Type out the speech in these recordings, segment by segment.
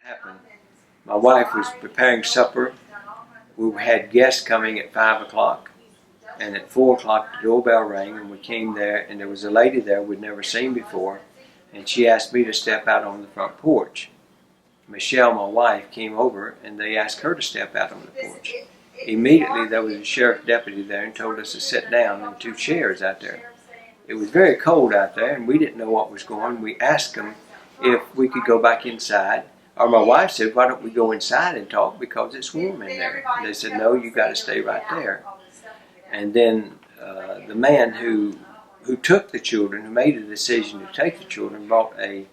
Happened. My wife was preparing supper. We had guests coming at 5 o'clock, and at 4 o'clock the doorbell rang, and we came there, and there was a lady there we'd never seen before, and she asked me to step out on the front porch. Michelle, my wife, came over, and they asked her to step out on the porch. Immediately there was a sheriff deputy there and told us to sit down in 2 chairs out there. It was very cold out there, and we didn't know what was going on. We asked them if we could go back inside. Or my wife said, why don't we go inside and talk because it's warm in there. They said, no, you got to stay right there. And then the man who took the children, who made the decision to take the children, brought a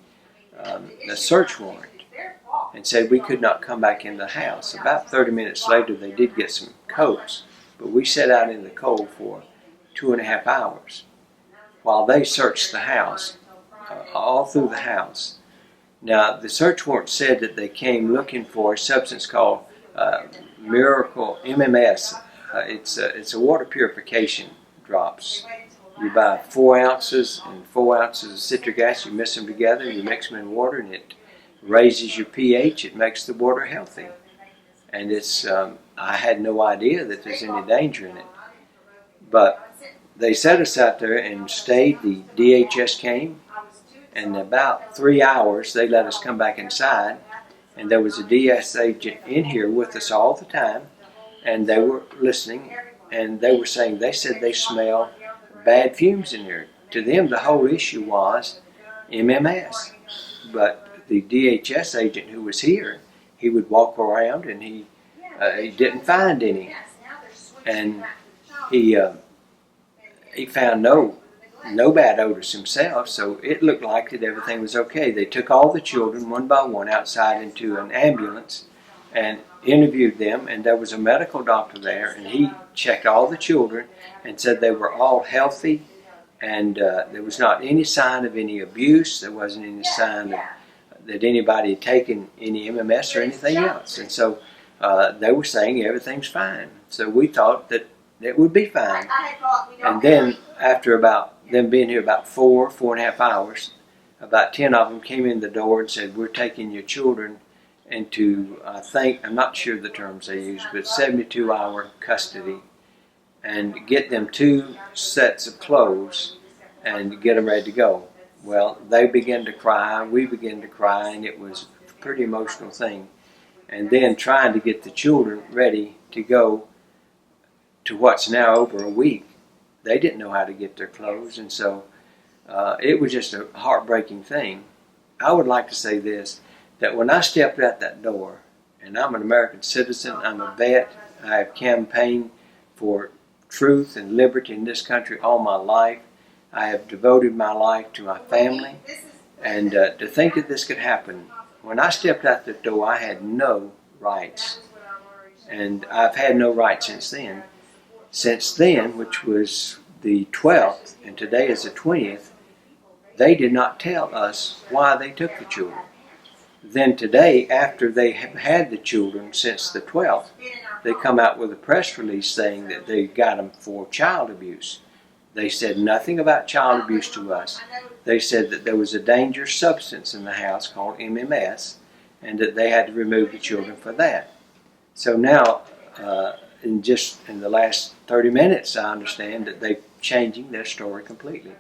search warrant and said we could not come back in the house. About 30 minutes later, they did get some coats, but we sat out in the cold for 2.5 hours while they searched the house, all through the house. Now, the search warrant said that they came looking for a substance called Miracle MMS. It's a water purification drops. You buy 4 ounces and 4 ounces of citric acid. You mix them together. You mix them in water, and it raises your pH. It makes the water healthy. And it's I had no idea that there's any danger in it. But they set us out there and stayed. The DHS came. And in about 3 hours, they let us come back inside, and there was a DS agent in here with us all the time, and they were listening, and they were saying, they said they smell bad fumes in here. To them, the whole issue was MMS. But the DHS agent who was here, he would walk around, and he didn't find any. And he found no bad odors himself, so it looked like that everything was okay. They took all the children one by one outside into an ambulance and interviewed them, and there was a medical doctor there, and he checked all the children and said they were all healthy, and there was not any sign of any abuse. There wasn't any sign that anybody had taken any MMS or anything else, and so they were saying everything's fine. So we thought that it would be fine. And then after about them being here about 4.5 hours, about 10 of them came in the door and said, we're taking your children into, I'm not sure the terms they use, but 72-hour custody, and get them 2 sets of clothes and get them ready to go. Well, they began to cry, we began to cry, and it was a pretty emotional thing. And then trying to get the children ready to go to what's now over a week. They didn't know how to get their clothes, and so it was just a heartbreaking thing. I would like to say this, that when I stepped out that door, and I'm an American citizen, I'm a vet, I have campaigned for truth and liberty in this country all my life. I have devoted my life to my family, and to think that this could happen. When I stepped out the door, I had no rights, and I've had no rights since then. Since then, which was the 12th, and today is the 20th, they did not tell us why they took the children. Then today, after they have had the children since the 12th, they come out with a press release saying that they got them for child abuse. They said nothing about child abuse to us. They said that there was a dangerous substance in the house called MMS, and that they had to remove the children for that. So now, in the last 30 minutes, I understand that they're changing their story completely.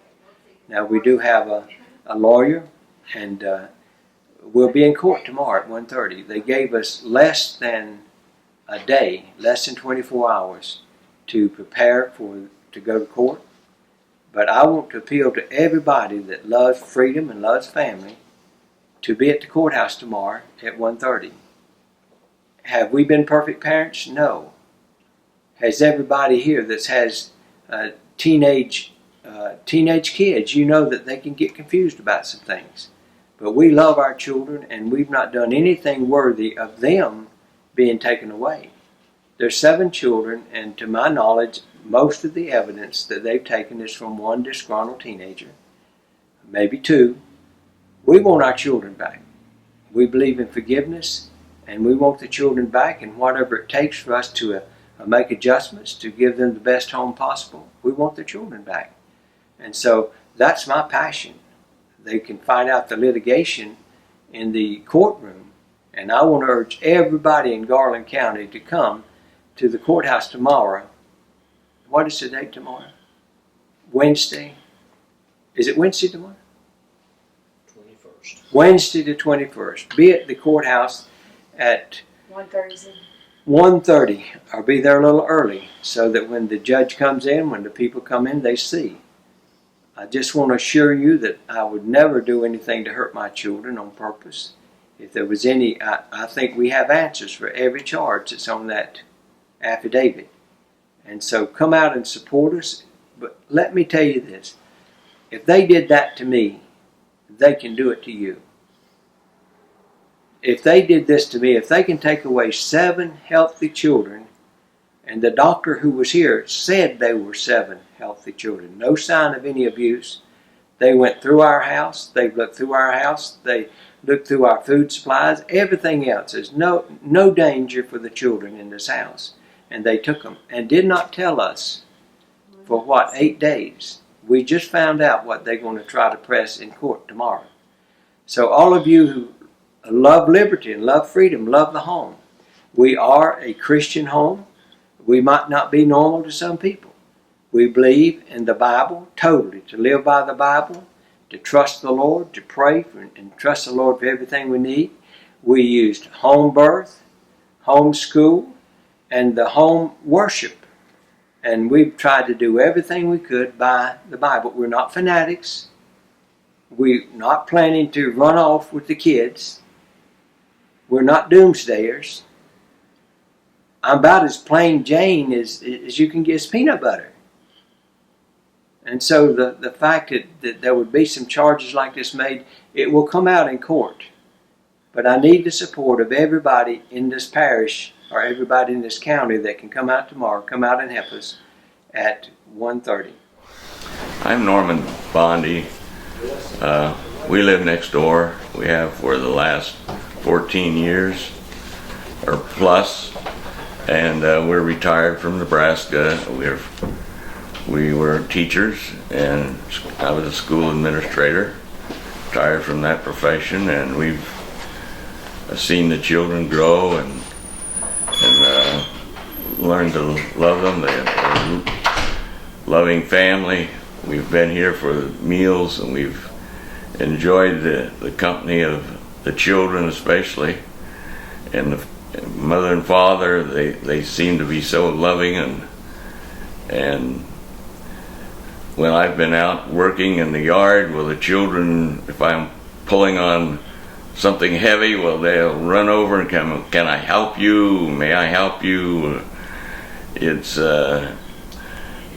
Now, we do have a lawyer, and we'll be in court tomorrow at 1:30. They gave us less than a day, less than 24 hours to prepare to go to court. But I want to appeal to everybody that loves freedom and loves family to be at the courthouse tomorrow at 1:30. Have we been perfect parents? No. Has everybody here that has teenage kids, you know that they can get confused about some things. But we love our children, and we've not done anything worthy of them being taken away. There's 7 children, and to my knowledge, most of the evidence that they've taken is from 1 disgruntled teenager, maybe 2. We want our children back. We believe in forgiveness, and we want the children back, and whatever it takes for us to make adjustments to give them the best home possible. We want their children back. And so that's my passion. They can find out the litigation in the courtroom, And I want to urge everybody in Garland County to come to the courthouse tomorrow. What is the date tomorrow? Wednesday. Is it Wednesday tomorrow? 21st. Wednesday the 21st. Be at the courthouse at 1:30, or be there a little early so that when the judge comes in, when the people come in, they see. I just want to assure you that I would never do anything to hurt my children on purpose. If there was any, I think we have answers for every charge that's on that affidavit. And so come out and support us. But let me tell you this. If they did that to me, they can do it to you. If they did this to me, if they can take away 7 healthy children, and the doctor who was here said they were 7 healthy children, no sign of any abuse. They went through our house, they looked through our house, they looked through our food supplies, everything else. There's no danger for the children in this house. And they took them and did not tell us for 8 days. We just found out what they're going to try to press in court tomorrow. So all of you who love liberty and love freedom, love the home. We are a Christian home. We might not be normal to some people. We believe in the Bible totally, to live by the Bible, to trust the Lord, to pray and trust the Lord for everything we need. We used home birth, home school, and the home worship. And we've tried to do everything we could by the Bible. We're not fanatics. We're not planning to run off with the kids. We're not doomsdayers. I'm about as plain Jane as you can get peanut butter. And so the fact that there would be some charges like this made, it will come out in court. But I need the support of everybody in this parish or everybody in this county that can come out tomorrow, come out and help us at 1:30. I'm Norman Bondi. We live next door. We have for the last 14 years or plus, and we're retired from Nebraska. We were teachers, and I was a school administrator, retired from that profession, and we've seen the children grow and learn to love them. They're a loving family. We've been here for meals, and we've enjoyed the company of the children especially, and the mother and father. They seem to be so loving, and when I've been out working in the yard with the children, if I'm pulling on something heavy, well, they'll run over and come, "Can I help you? May I help you?" It's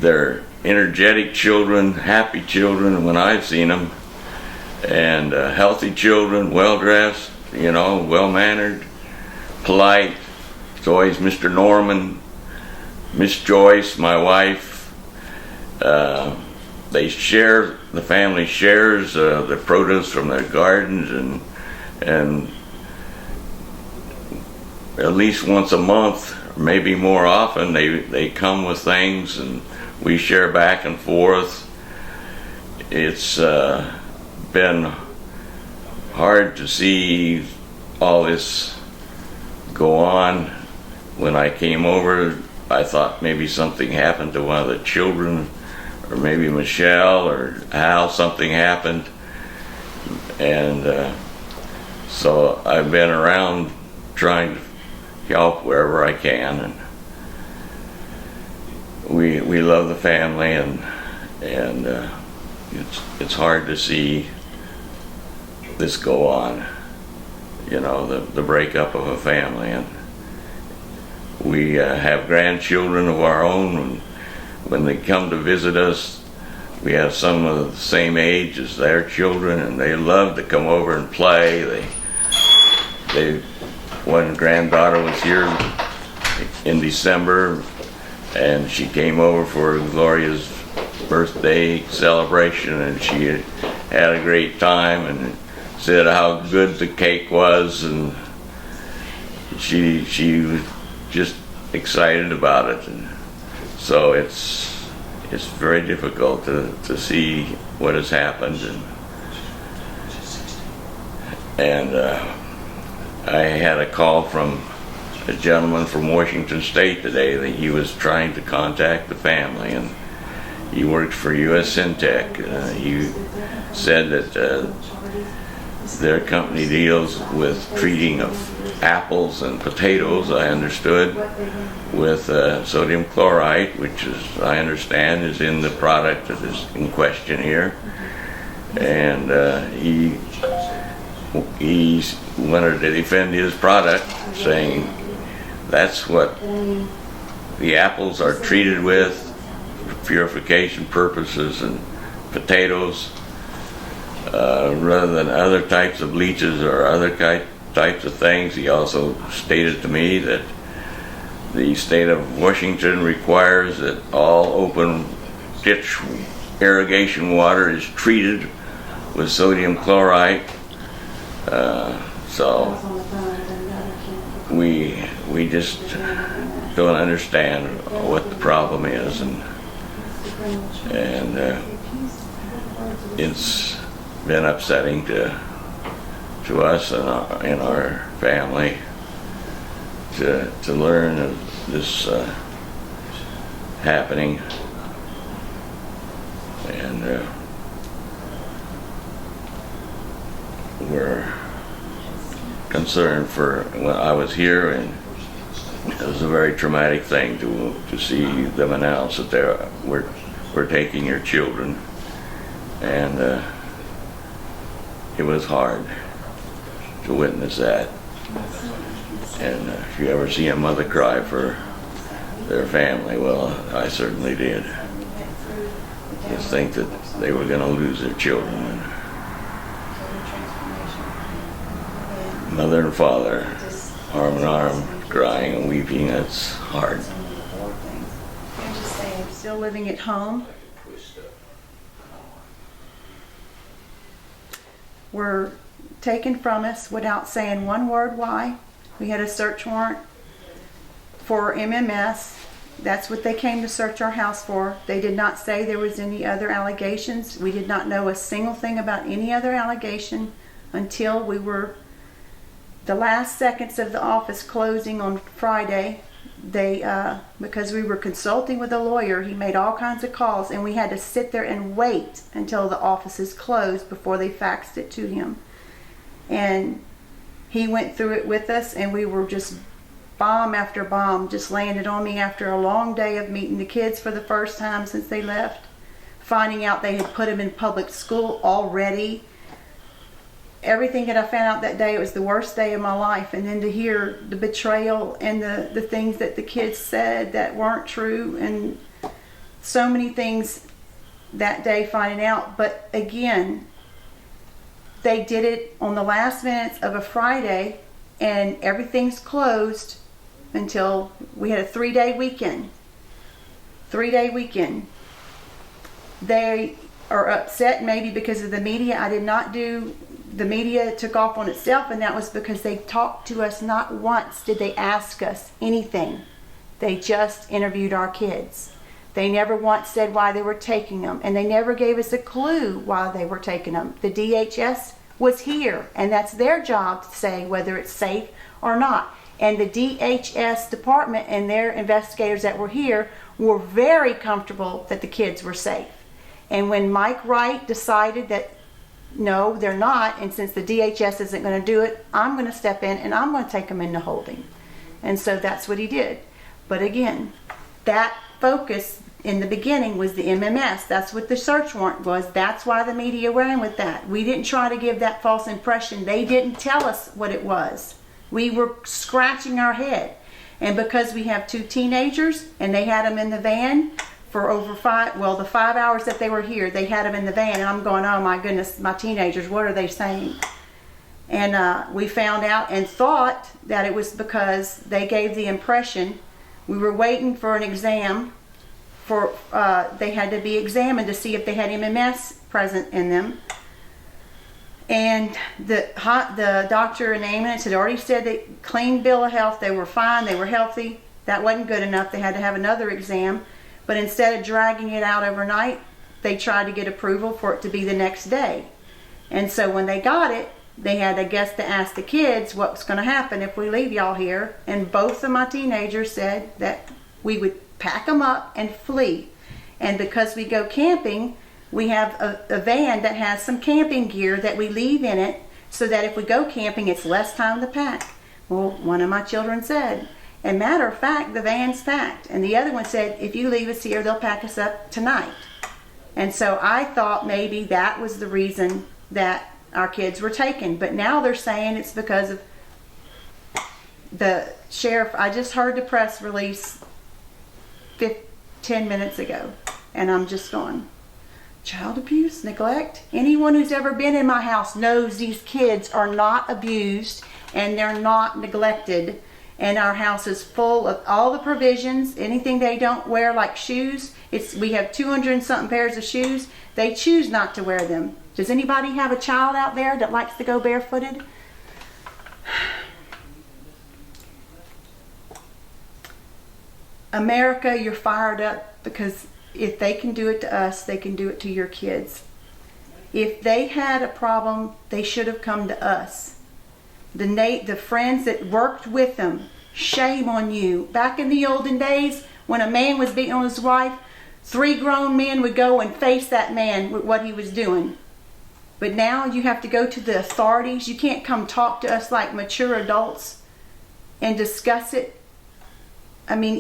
they're energetic children, happy children when I've seen them, and healthy children, well dressed, well mannered, polite. It's always Mr. Norman, Miss Joyce, my wife. The family shares the produce from their gardens, and at least once a month, or maybe more often, they come with things, and we share back and forth. It's been hard to see all this go on. When I came over, I thought maybe something happened to one of the children, or maybe Michelle or Hal, something happened. And so I've been around trying to help wherever I can, and we love the family, and it's hard to see this go on, the breakup of a family. And we have grandchildren of our own, and when they come to visit us, we have some of the same age as their children, and they love to come over and play. One granddaughter was here in December, and she came over for Gloria's birthday celebration, and she had a great time and said how good the cake was, and she was just excited about it. And so it's very difficult to see what has happened, and I had a call from a gentleman from Washington State today that he was trying to contact the family, and he works for U.S. Syntec. He said that their company deals with treating of apples and potatoes, I understood, with sodium chloride, which is, I understand, is in the product that is in question here. And he wanted to defend his product, saying that's what the apples are treated with for purification purposes, and potatoes, rather than other types of bleaches or other types of things. He also stated to me that the state of Washington requires that all open ditch irrigation water is treated with sodium chloride. So we just don't understand what the problem is, and it's been upsetting to us and our family to learn of this happening, and we're concerned for when I was here, and it was a very traumatic thing to see them announce that we're taking your children, and it was hard to witness that. And if you ever see a mother cry for their family, well, I certainly did. Just think that they were going to lose their children. Mother and father, arm in arm, crying and weeping, that's hard. Still living at home. Were taken from us without saying one word why. We had a search warrant for MMS. That's what they came to search our house for. They did not say there was any other allegations. We did not know a single thing about any other allegation until we were the last seconds of the office closing on Friday. They because we were consulting with a lawyer, he made all kinds of calls, and we had to sit there and wait until the offices closed before they faxed it to him. And he went through it with us, and we were just bomb after bomb just landed on me after a long day of meeting the kids for the first time since they left, finding out they had put them in public school already. Everything that I found out that day, it was the worst day of my life. And then to hear the betrayal and the things that the kids said that weren't true, and so many things that day finding out. But again, they did it on the last minutes of a Friday, and everything's closed until we had a 3-day weekend. 3-day weekend. They are upset maybe because of the media. I did not do, the media took off on itself, and that was because they talked to us. Not once did they ask us anything. They just interviewed our kids. They never once said why they were taking them, and they never gave us a clue why they were taking them. The DHS was here, and that's their job to say whether it's safe or not. And the DHS department and their investigators that were here were very comfortable that the kids were safe. And when Mike Wright decided that no, they're not, and since the DHS isn't going to do it, I'm going to step in and I'm going to take them into holding. And so that's what he did. But again, that focus in the beginning was the MMS. That's what the search warrant was. That's why the media ran with that. We didn't try to give that false impression. They didn't tell us what it was. We were scratching our head. And because we have 2 teenagers and they had them in the van for over the 5 hours that they were here, they had them in the van, and I'm going, oh my goodness, my teenagers, what are they saying? And we found out and thought that it was because they gave the impression. We were waiting for an exam. They had to be examined to see if they had MMS present in them. And the doctor in the ambulance had already said they clean bill of health, they were fine, they were healthy. That wasn't good enough. They had to have another exam. But instead of dragging it out overnight, they tried to get approval for it to be the next day. And so when they got it, they had, I guess, to ask the kids what's going to happen if we leave y'all here. And both of my teenagers said that we would pack them up and flee. And because we go camping, we have a van that has some camping gear that we leave in it so that if we go camping, it's less time to pack. Well, one of my children said, and matter of fact, the van's packed. And the other one said, if you leave us here, they'll pack us up tonight. And so I thought maybe that was the reason that our kids were taken. But now they're saying it's because of the sheriff. I just heard the press release 10 minutes ago. And I'm just going, child abuse, neglect. Anyone who's ever been in my house knows these kids are not abused and they're not neglected. And our house is full of all the provisions. Anything they don't wear, like shoes, we have 200 and something pairs of shoes. They choose not to wear them. Does anybody have a child out there that likes to go barefooted? America, you're fired up because if they can do it to us, they can do it to your kids. If they had a problem, they should have come to us. The friends that worked with them, shame on you. Back in the olden days, when a man was beating on his wife, 3 grown men would go and face that man with what he was doing. But now you have to go to the authorities. You can't come talk to us like mature adults and discuss it. I mean,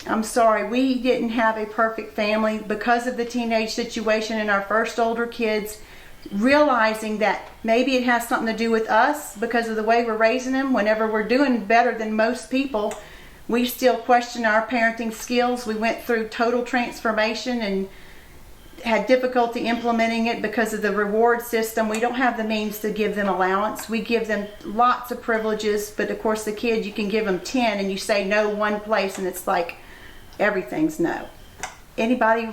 I'm sorry, we didn't have a perfect family because of the teenage situation and our first older kids. Realizing that maybe it has something to do with us because of the way we're raising them. Whenever we're doing better than most people, we still question our parenting skills. We went through total transformation and had difficulty implementing it because of the reward system. We don't have the means to give them allowance. We give them lots of privileges, but of course the kid, you can give them 10 and you say no one place and it's like everything's no. Anybody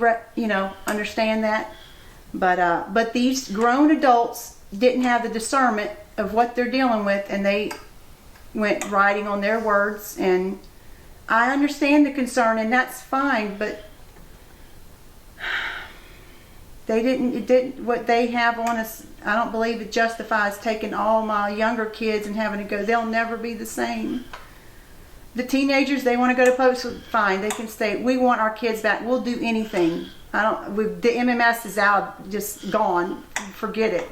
understand that? But these grown adults didn't have the discernment of what they're dealing with, and they went riding on their words. And I understand the concern, and that's fine. But it didn't what they have on us. I don't believe it justifies taking all my younger kids and having to go. They'll never be the same. The teenagers, they want to go to public school, fine. They can stay. We want our kids back. We'll do anything. The MMS is out, just gone. Forget it.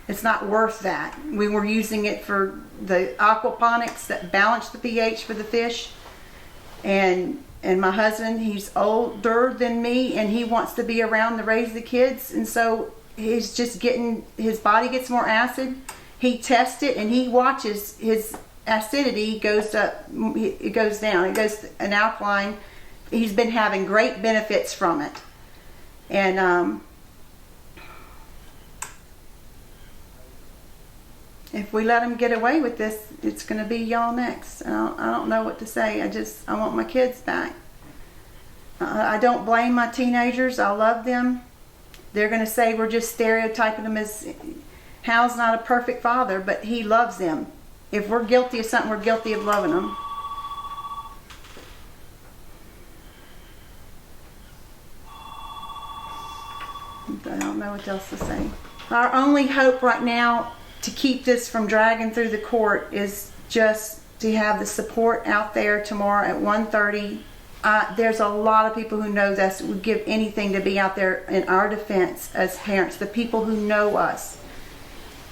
It's not worth that. We were using it for the aquaponics that balance the pH for the fish. And my husband, he's older than me, and he wants to be around to raise the kids. And so he's just his body gets more acid. He tests it, and he watches his acidity goes up. It goes down. It goes an alkaline. He's been having great benefits from it. And if we let them get away with this, it's going to be y'all next. I don't know what to say. I want my kids back. I don't blame my teenagers. I love them. They're going to say we're just stereotyping them as Hal's not a perfect father, but he loves them. If we're guilty of something, we're guilty of loving them. I don't know what else to say. Our only hope right now to keep this from dragging through the court is just to have the support out there tomorrow at 1:30. There's a lot of people who know this, would give anything to be out there in our defense as parents, the people who know us.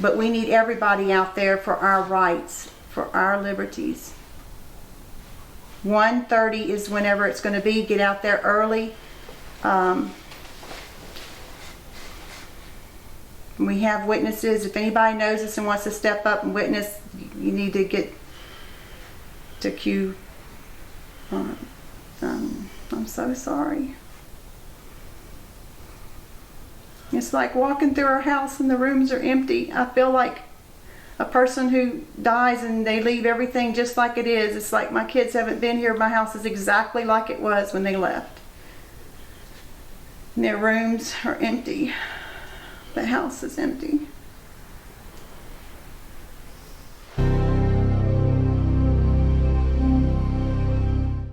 But we need everybody out there for our rights, for our liberties. 1:30 is whenever it's going to be. Get out there early. We have witnesses. If anybody knows us and wants to step up and witness, you need to get to Q. I'm so sorry. It's like walking through our house and the rooms are empty. I feel like a person who dies and they leave everything just like it is. It's like my kids haven't been here. My house is exactly like it was when they left. And their rooms are empty. The house is empty.